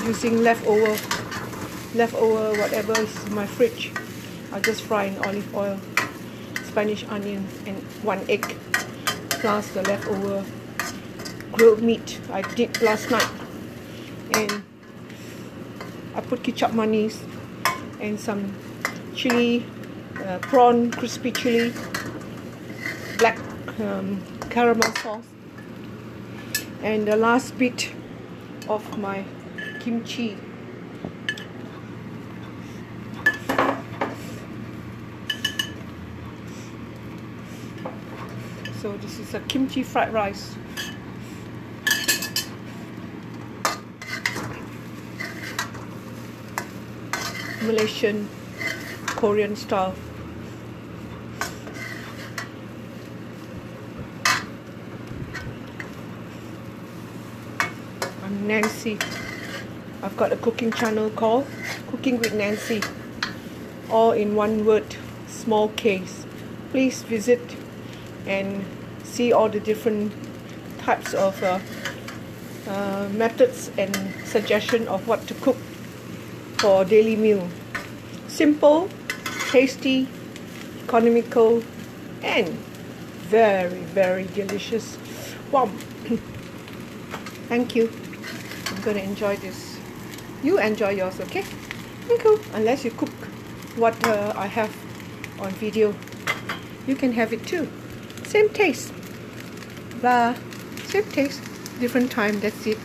using leftover whatever is in my fridge. I'll just fry in olive oil, Spanish onion, and 1 egg, plus the leftover grilled meat I did last night. And I put ketchup mayonnaise and some chili, prawn crispy chili, black caramel sauce, and the last bit of my kimchi. So this is a kimchi fried rice. Malaysian Korean style. I'm Nancy. I've got a cooking channel called Cooking with Nancy, all in one word, small case. Please visit and see all the different types of methods and suggestion of what to cook for daily meal. Simple, tasty, economical, and very, very delicious. Wow. Thank you. I'm gonna enjoy this. You enjoy yours, okay? Thank you. Unless you cook what I have on video, you can have it too. Same taste. Blah. Same taste, different time. That's it.